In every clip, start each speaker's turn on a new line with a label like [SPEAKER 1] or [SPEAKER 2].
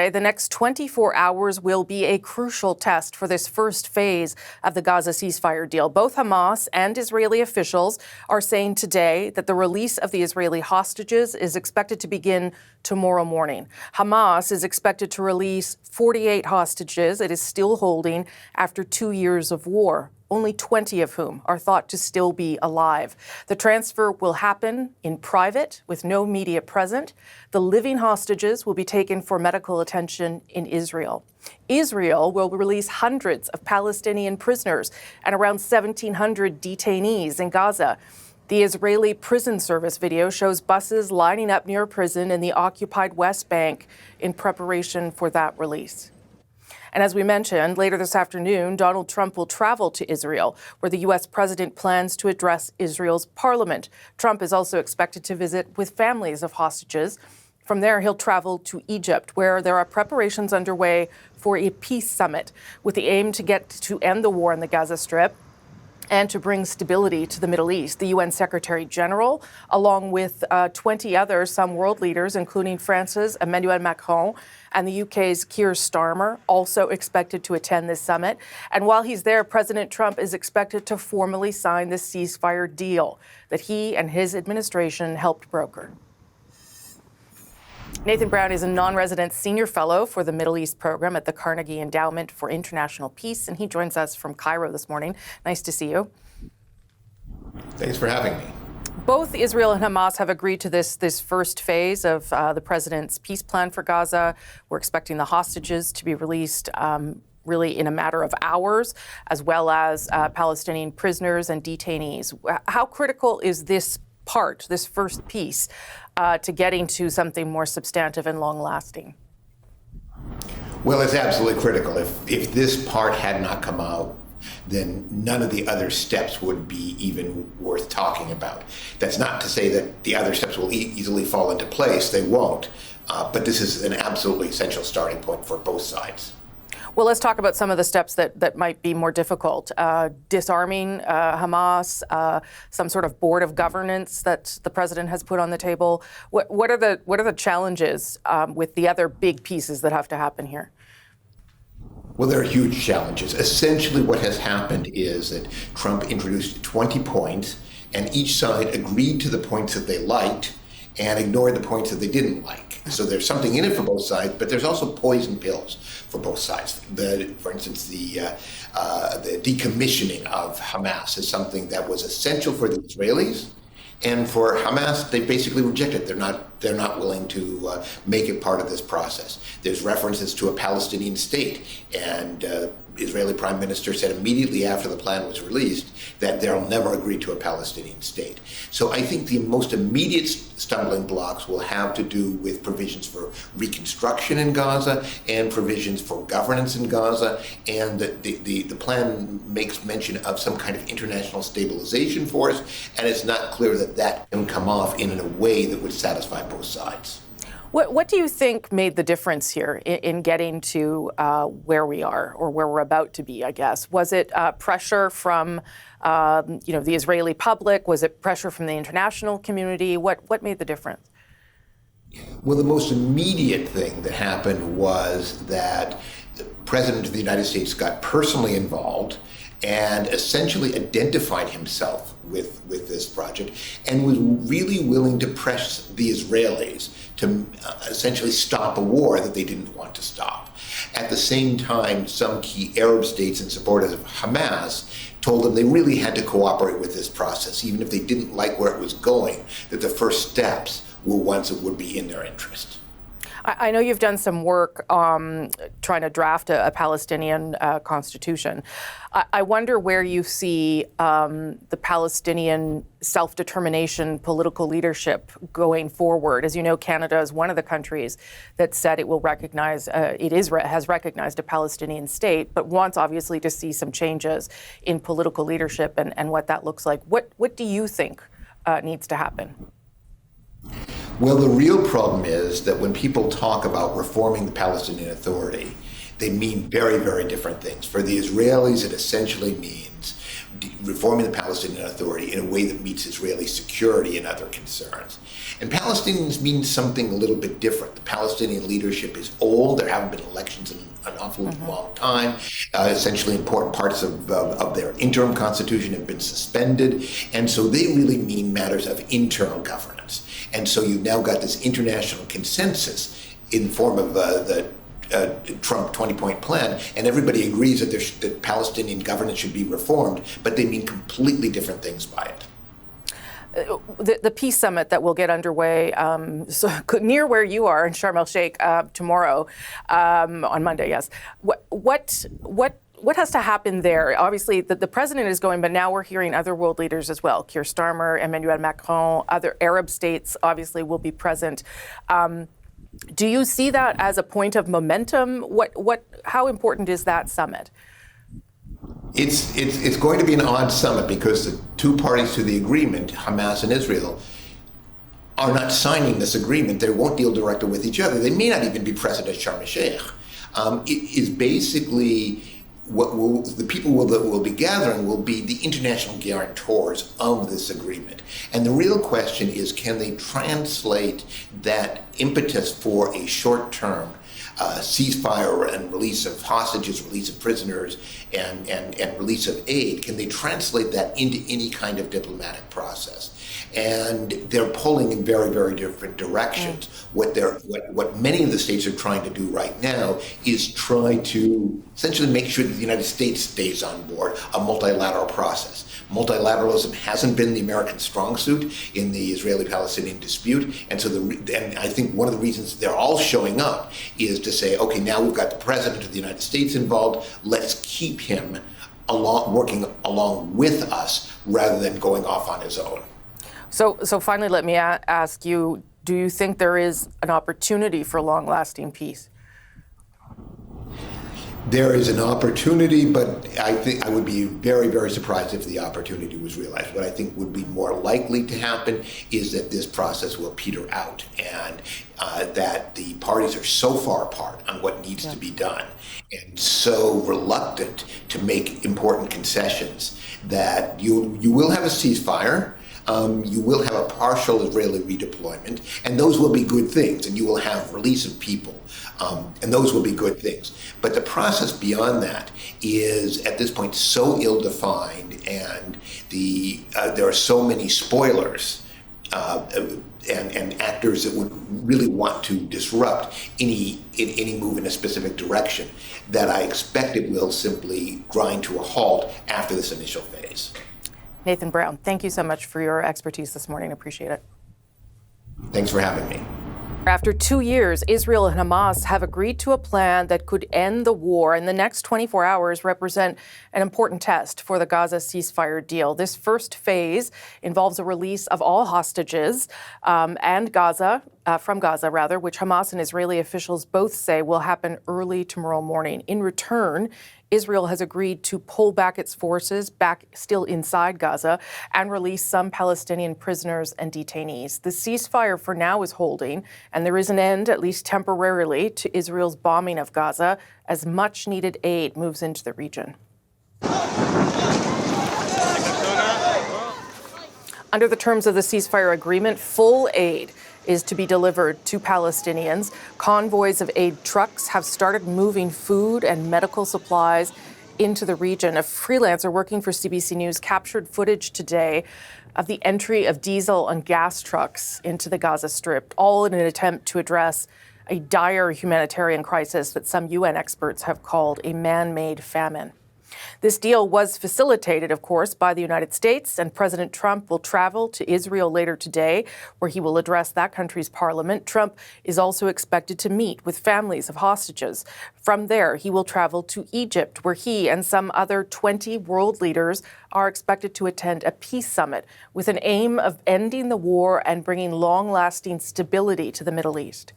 [SPEAKER 1] The next 24 hours will be a crucial test for this first phase of the Gaza ceasefire deal. Both Hamas and Israeli officials are saying today that the release of the Israeli hostages is expected to begin tomorrow morning. Hamas is expected to release 48 hostages it is still holding after 2 years of war, only 20 of whom are thought to still be alive. The transfer will happen in private with no media present. The living hostages will be taken for medical attention in Israel. Israel will release hundreds of Palestinian prisoners and around 1,700 detainees in Gaza. The Israeli prison service video shows buses lining up near a prison in the occupied West Bank in preparation for that release. And as we mentioned, later this afternoon, Donald Trump will travel to Israel, where the U.S. president plans to address Israel's parliament. Trump is also expected to visit with families of hostages. From there, he'll travel to Egypt, where there are preparations underway for a peace summit with the aim to end the war in the Gaza Strip and to bring stability to the Middle East. The UN Secretary General, along with 20 others, some world leaders, including France's Emmanuel Macron and the UK's Keir Starmer, also expected to attend this summit. And while he's there, President Trump is expected to formally sign the ceasefire deal that he and his administration helped broker. Nathan Brown is a non-resident senior fellow for the Middle East program at the Carnegie Endowment for International Peace, and he joins us from Cairo this morning. Nice to see you.
[SPEAKER 2] Thanks for having me.
[SPEAKER 1] Both Israel and Hamas have agreed to this first phase of the president's peace plan for Gaza. We're expecting the hostages to be released really in a matter of hours, as well as Palestinian prisoners and detainees. How critical is this part, this first piece, to getting to something more substantive and long-lasting?
[SPEAKER 2] Well, it's absolutely critical. If this part had not come out, then none of the other steps would be even worth talking about. That's not to say that the other steps will easily fall into place. They won't. But this is an absolutely essential starting point for both sides.
[SPEAKER 1] Well, let's talk about some of the steps that might be more difficult. Disarming Hamas, some sort of board of governance that the president has put on the table. What are the challenges with the other big pieces that have to happen here?
[SPEAKER 2] Well, there are huge challenges. Essentially, what has happened is that Trump introduced 20 points, and each side agreed to the points that they liked and ignored the points that they didn't like. So there's something in it for both sides, but there's also poison pills for both sides. For instance, the decommissioning of Hamas is something that was essential for the Israelis, and for Hamas, they basically rejected it. They're not willing to make it part of this process. There's references to a Palestinian state, and Israeli Prime Minister said immediately after the plan was released that they'll never agree to a Palestinian state. So I think the most immediate stumbling blocks will have to do with provisions for reconstruction in Gaza and provisions for governance in Gaza. And the plan makes mention of some kind of international stabilization force, and it's not clear that that can come off in a way that would satisfy both sides.
[SPEAKER 1] What do you think made the difference here in getting to where we are, or where we're about to be, I guess? Was it pressure from the Israeli public? Was it pressure from the international community? What made the difference?
[SPEAKER 2] Well, the most immediate thing that happened was that the President of the United States got personally involved and essentially identified himself with this project and was really willing to press the Israelis to essentially stop a war that they didn't want to stop. At the same time, some key Arab states in support of Hamas told them they really had to cooperate with this process, even if they didn't like where it was going, that the first steps were ones that would be in their interest.
[SPEAKER 1] I know you've done some work trying to draft a Palestinian constitution. I wonder where you see the Palestinian self-determination political leadership going forward. As you know, Canada is one of the countries that said it will recognize, has recognized a Palestinian state, but wants obviously to see some changes in political leadership and what that looks like. What do you think needs to happen?
[SPEAKER 2] Well, the real problem is that when people talk about reforming the Palestinian Authority, they mean very, very different things. For the Israelis, it essentially means reforming the Palestinian Authority in a way that meets Israeli security and other concerns. And Palestinians mean something a little bit different. The Palestinian leadership is old. There haven't been elections in an awful long time. Essentially, important parts of their interim constitution have been suspended. And so they really mean matters of internal governance. And so you've now got this international consensus in the form of the Trump 20-point plan, and everybody agrees that Palestinian governance should be reformed, but they mean completely different things by it.
[SPEAKER 1] The peace summit that will get underway near where you are in Sharm el-Sheikh tomorrow, on Monday, yes. What has to happen there? Obviously, the president is going, but now we're hearing other world leaders as well. Keir Starmer, Emmanuel Macron, other Arab states obviously will be present. Do you see that as a point of momentum? How important is that summit?
[SPEAKER 2] It's going to be an odd summit because the two parties to the agreement, Hamas and Israel, are not signing this agreement. They won't deal directly with each other. They may not even be present at Sharm el-Sheikh. It is basically the people that will be gathering will be the international guarantors of this agreement. And the real question is, can they translate that impetus for a short-term ceasefire and release of hostages, release of prisoners, and release of aid? Can they translate that into any kind of diplomatic process? And they're pulling in very, very different directions. What many of the states are trying to do right now is try to essentially make sure that the United States stays on board a multilateral process. Multilateralism hasn't been the American strong suit in the Israeli-Palestinian dispute, and and I think one of the reasons they're all showing up is to say, okay, now we've got the President of the United States involved. Let's keep him working along with us rather than going off on his own.
[SPEAKER 1] So finally, let me ask you, do you think there is an opportunity for long-lasting peace?
[SPEAKER 2] There is an opportunity, but I think I would be very, very surprised if the opportunity was realized. What I think would be more likely to happen is that this process will peter out and that the parties are so far apart on what needs to be done and so reluctant to make important concessions that you will have a ceasefire. You will have a partial Israeli redeployment, and those will be good things, and you will have release of people, and those will be good things. But the process beyond that is, at this point, so ill-defined, and there are so many spoilers and actors that would really want to disrupt any move in a specific direction that I expect it will simply grind to a halt after this initial phase.
[SPEAKER 1] Nathan Brown, thank you so much for your expertise this morning. Appreciate it.
[SPEAKER 2] Thanks for having me.
[SPEAKER 1] After 2 years, Israel and Hamas have agreed to a plan that could end the war, and the next 24 hours represent an important test for the Gaza ceasefire deal. This first phase involves a release of all hostages from Gaza, which Hamas and Israeli officials both say will happen early tomorrow morning. In return, Israel has agreed to pull back its forces back still inside Gaza and release some Palestinian prisoners and detainees. The ceasefire for now is holding, and there is an end, at least temporarily, to Israel's bombing of Gaza as much needed aid moves into the region. Under the terms of the ceasefire agreement, full aid is to be delivered to Palestinians. Convoys of aid trucks have started moving food and medical supplies into the region. A freelancer working for CBC News captured footage today of the entry of diesel and gas trucks into the Gaza Strip, all in an attempt to address a dire humanitarian crisis that some UN experts have called a man-made famine. This deal was facilitated, of course, by the United States, and President Trump will travel to Israel later today, where he will address that country's parliament. Trump is also expected to meet with families of hostages. From there, he will travel to Egypt, where he and some other 20 world leaders are expected to attend a peace summit with an aim of ending the war and bringing long-lasting stability to the Middle East.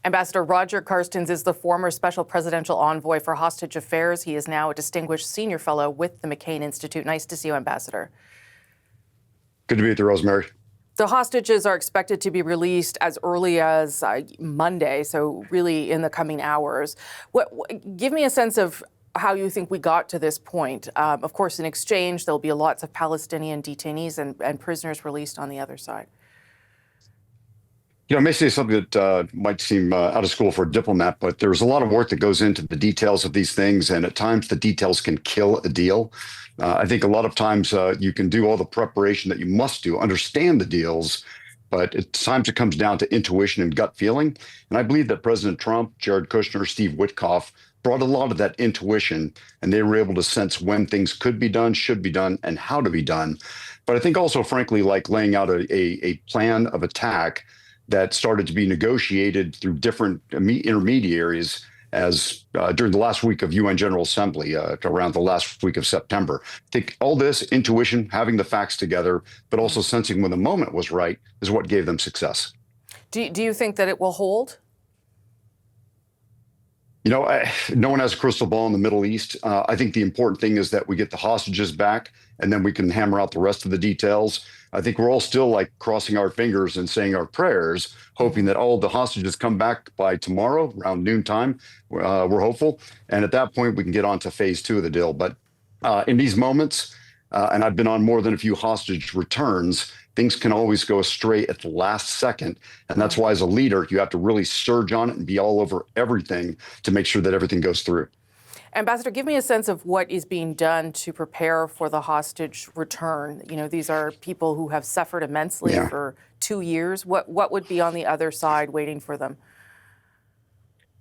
[SPEAKER 1] Ambassador Roger Carstens is the former special presidential envoy for hostage affairs. He is now a distinguished senior fellow with the McCain Institute. Nice to see you, Ambassador.
[SPEAKER 3] Good to be with you, Rosemary.
[SPEAKER 1] The hostages are expected to be released as early as Monday, so really in the coming hours. Give me a sense of how you think we got to this point. Of course, in exchange, there'll be lots of Palestinian detainees and prisoners released on the other side.
[SPEAKER 3] I may say something that might seem out of school for a diplomat, but there's a lot of work that goes into the details of these things, and at times the details can kill a deal. I think a lot of times you can do all the preparation that you must do, understand the deals, but at times it comes down to intuition and gut feeling. And I believe that President Trump, Jared Kushner, Steve Witkoff brought a lot of that intuition, and they were able to sense when things could be done, should be done, and how to be done. But I think also, frankly, like laying out a plan of attack that started to be negotiated through different intermediaries as during the last week of UN General Assembly, around the last week of September. I think all this intuition, having the facts together, but also sensing when the moment was right is what gave them success.
[SPEAKER 1] Do you think that it will hold?
[SPEAKER 3] No one has a crystal ball in the Middle East. I think the important thing is that we get the hostages back, and then we can hammer out the rest of the details. I think we're all still like crossing our fingers and saying our prayers, hoping that all the hostages come back by tomorrow around noontime. We're hopeful. And at that point, we can get on to phase 2 of the deal. But in these moments, and I've been on more than a few hostage returns, things can always go astray at the last second. And that's why, as a leader, you have to really surge on it and be all over everything to make sure that everything goes through.
[SPEAKER 1] Ambassador, give me a sense of what is being done to prepare for the hostage return. These are people who have suffered immensely for 2 years. What would be on the other side waiting for them?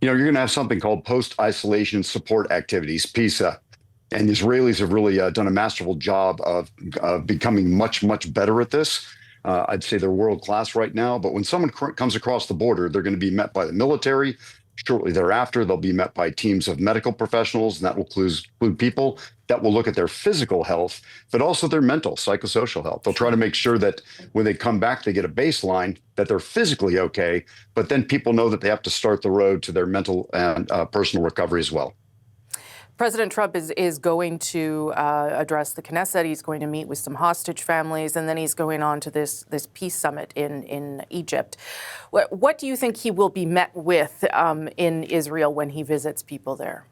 [SPEAKER 3] You're going to have something called post-isolation support activities, PISA. And the Israelis have really done a masterful job of becoming much, much better at this. I'd say they're world class right now. But when someone comes across the border, they're going to be met by the military. Shortly thereafter, they'll be met by teams of medical professionals, and that will include people that will look at their physical health, but also their mental, psychosocial health. They'll try to make sure that when they come back, they get a baseline, that they're physically okay, but then people know that they have to start the road to their mental and personal recovery as well.
[SPEAKER 1] President Trump is going to address the Knesset. He's going to meet with some hostage families, and then he's going on to this peace summit in Egypt. What do you think he will be met with in Israel when he visits people there?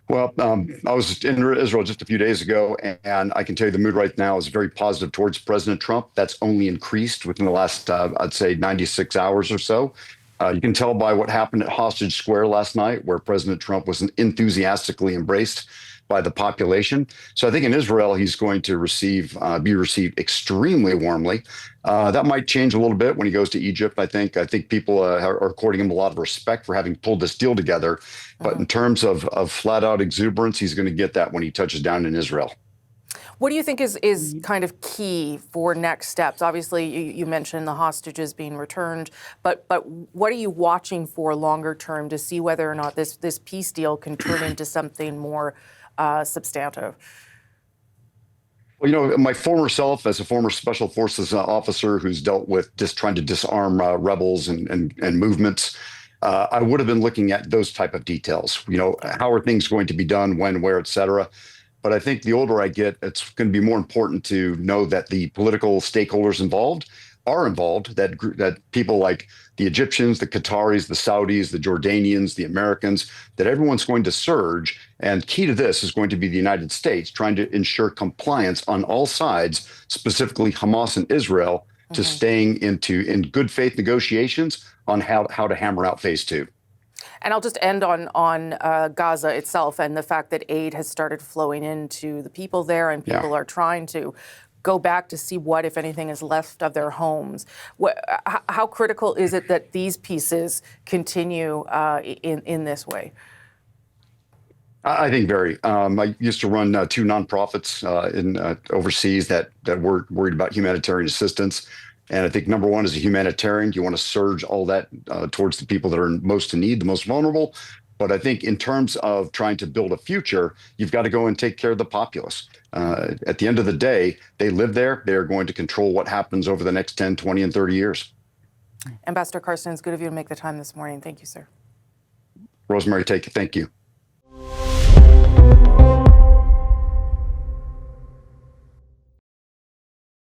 [SPEAKER 3] Well, I was in Israel just a few days ago, and I can tell you the mood right now is very positive towards President Trump. That's only increased within the last, I'd say, 96 hours or so. You can tell by what happened at Hostage Square last night, where President Trump was enthusiastically embraced by the population. So I think in Israel, he's going to be received extremely warmly. That might change a little bit when he goes to Egypt. I think people are according him a lot of respect for having pulled this deal together. But in terms of flat out exuberance, he's going to get that when he touches down in Israel.
[SPEAKER 1] What do you think is kind of key for next steps? Obviously, you mentioned the hostages being returned, but what are you watching for longer term to see whether or not this peace deal can turn into something more substantive?
[SPEAKER 3] Well, my former self, as a former Special Forces officer who's dealt with just trying to disarm rebels and movements, I would have been looking at those type of details. How are things going to be done, when, where, et cetera. But I think the older I get, it's going to be more important to know that the political stakeholders involved are involved, that people like the Egyptians, the Qataris, the Saudis, the Jordanians, the Americans, that everyone's going to surge. And key to this is going to be the United States trying to ensure compliance on all sides, specifically Hamas and Israel, to staying in good faith negotiations on how to hammer out phase 2.
[SPEAKER 1] And I'll just end on Gaza itself and the fact that aid has started flowing into the people there, and people are trying to go back to see what, if anything, is left of their homes. How critical is it that these pieces continue in this way?
[SPEAKER 3] I think very. I used to run 2 nonprofits overseas that were worried about humanitarian assistance. And I think number one, as a humanitarian, you want to surge all that towards the people that are most in need, the most vulnerable. But I think in terms of trying to build a future, you've got to go and take care of the populace. At the end of the day, they live there. They're going to control what happens over the next 10, 20, and 30 years.
[SPEAKER 1] Ambassador Carstens, good of you to make the time this morning. Thank you, sir.
[SPEAKER 3] Rosemary, thank you.